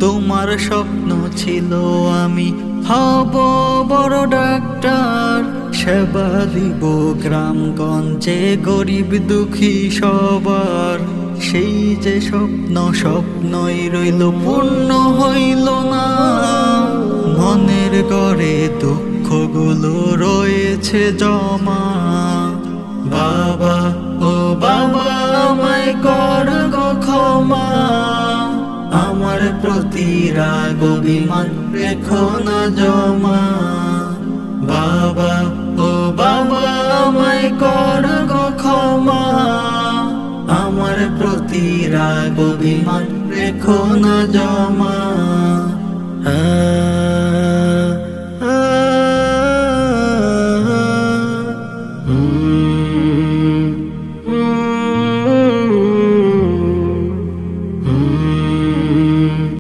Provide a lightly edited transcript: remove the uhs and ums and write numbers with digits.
তোমার স্বপ্ন ছিল আমি হব বড় ডাক্তার, সেবা দিব গ্রামগঞ্জে গরিব দুঃখী সবার। সেই যে স্বপ্ন স্বপ্নই রইল, পূর্ণ হইল না। মনের গড়ে দুঃখগুলো রয়েছে জমা। বাবা ও বাবা আমায় কর গো ক্ষমা, আমার প্রতি রাগ অভিমান রেখো না জমা। বাবা ও বাবা আমায় কর গো ক্ষমা, আমার প্রতি রাগ অভিমান রেখো না জমা।